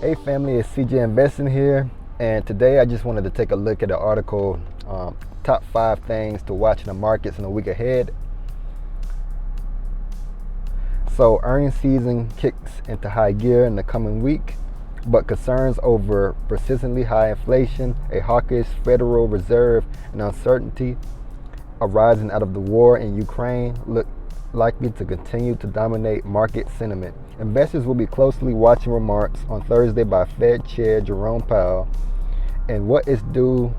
Hey family, it's CJ Investing here, and today I just wanted to take a look at the article, top 5 things to watch in the markets in the week ahead. So earnings season kicks into high gear in the coming week, but concerns over persistently high inflation, a hawkish Federal Reserve, and uncertainty arising out of the war in Ukraine look likely to continue to dominate market sentiment. Investors will be closely watching remarks on Thursday by Fed Chair Jerome Powell in what is due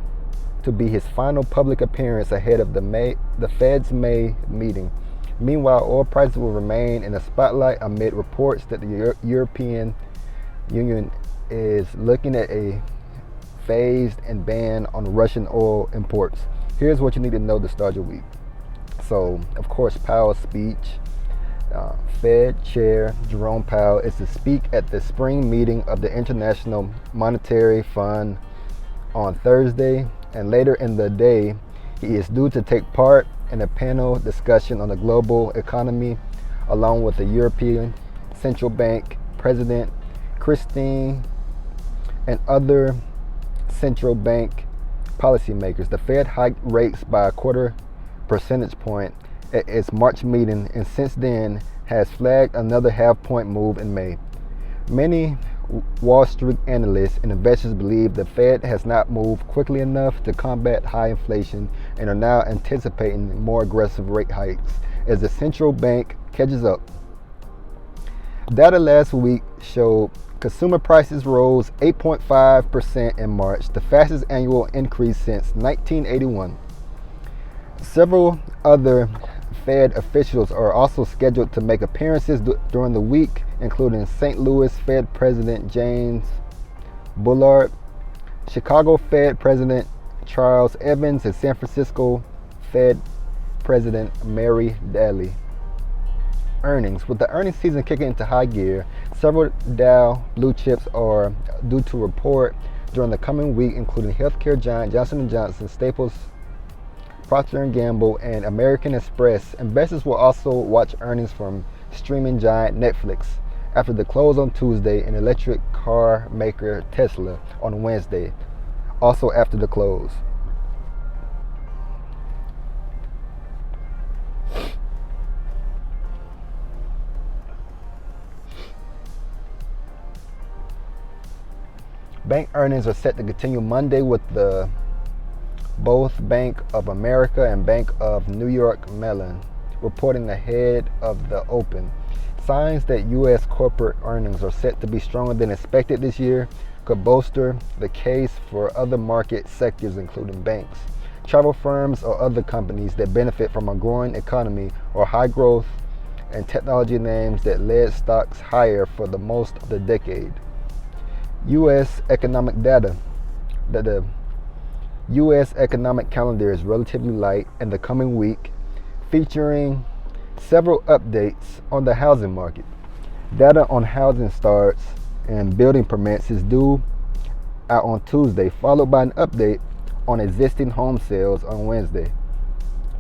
to be his final public appearance ahead of the Fed's May meeting. Meanwhile, oil prices will remain in the spotlight amid reports that the European Union is looking at a phased-in ban on Russian oil imports. Here's what you need to know to start your week. So, of course, Powell's speech. Fed Chair Jerome Powell is to speak at the spring meeting of the International Monetary Fund on Thursday, and later in the day, he is due to take part in a panel discussion on the global economy, along with the European Central Bank President Christine and other central bank policymakers. The Fed hiked rates by a quarter percentage point at its March meeting, and since then has flagged another half-point move in May. Many Wall Street analysts and investors believe the Fed has not moved quickly enough to combat high inflation and are now anticipating more aggressive rate hikes as the central bank catches up. Data last week showed consumer prices rose 8.5% in March, the fastest annual increase since 1981. Several other Fed officials are also scheduled to make appearances during the week, including St. Louis Fed President James Bullard, Chicago Fed President Charles Evans, and San Francisco Fed President Mary Daly. Earnings. With the earnings season kicking into high gear, several Dow blue chips are due to report during the coming week, including healthcare giant Johnson & Johnson, Staples, Procter & Gamble, and American Express. Investors will also watch earnings from streaming giant Netflix after the close on Tuesday, and electric car maker Tesla on Wednesday, also after the close. Bank earnings are set to continue Monday with both Bank of America and Bank of New York Mellon reporting ahead of the open. Signs that U.S. corporate earnings are set to be stronger than expected this year could bolster the case for other market sectors, including banks, travel firms, or other companies that benefit from a growing economy, or high growth and technology names that led stocks higher for the most of the decade. U.S. economic data. The U.S. economic calendar is relatively light in the coming week, featuring several updates on the housing market. Data on housing starts and building permits is due out on Tuesday, followed by an update on existing home sales on Wednesday.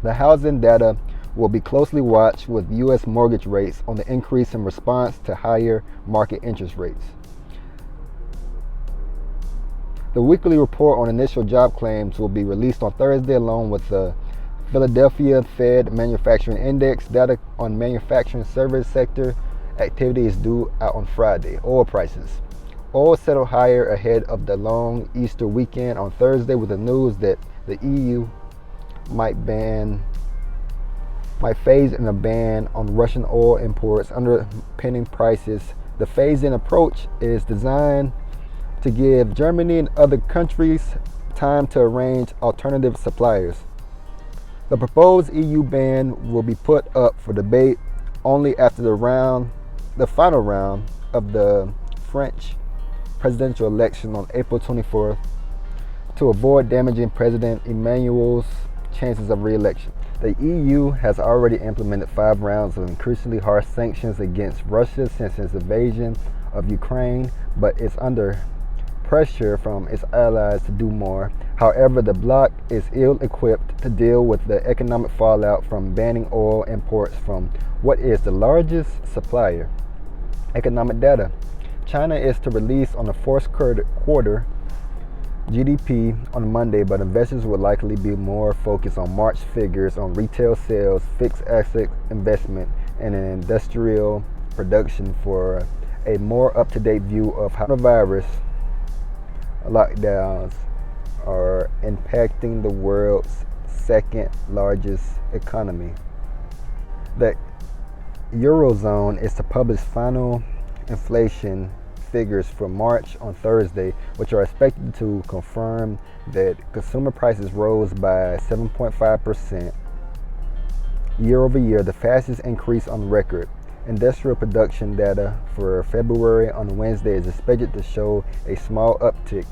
The housing data will be closely watched, with U.S. mortgage rates on the increase in response to higher market interest rates. The weekly report on initial job claims will be released on Thursday, along with the Philadelphia Fed Manufacturing Index. Data on manufacturing service sector activity is due out on Friday. Oil prices. Oil settled higher ahead of the long Easter weekend on Thursday, with the news that the EU might phase in a ban on Russian oil imports underpinning prices. The phase-in approach is designed to give Germany and other countries time to arrange alternative suppliers. The proposed EU ban will be put up for debate only after the final round of the French presidential election on April 24th, to avoid damaging President Emmanuel's chances of re-election. The EU has already implemented 5 rounds of increasingly harsh sanctions against Russia since its invasion of Ukraine, but it's under pressure from its allies to do more. However, the bloc is ill-equipped to deal with the economic fallout from banning oil imports from what is the largest supplier. Economic data. China is to release on the fourth quarter GDP on Monday, but investors will likely be more focused on March figures on retail sales, fixed asset investment, and industrial production for a more up-to-date view of how coronavirus lockdowns are impacting the world's second largest economy. The Eurozone is to publish final inflation figures for March on Thursday, which are expected to confirm that consumer prices rose by 7.5% year over year, the fastest increase on record. Industrial production data for February on Wednesday is expected to show a small uptick.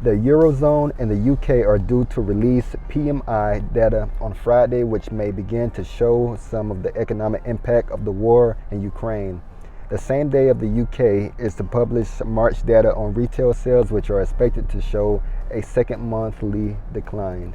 The Eurozone and the UK are due to release PMI data on Friday, which may begin to show some of the economic impact of the war in Ukraine. The same day of the UK is to publish March data on retail sales, which are expected to show a second monthly decline.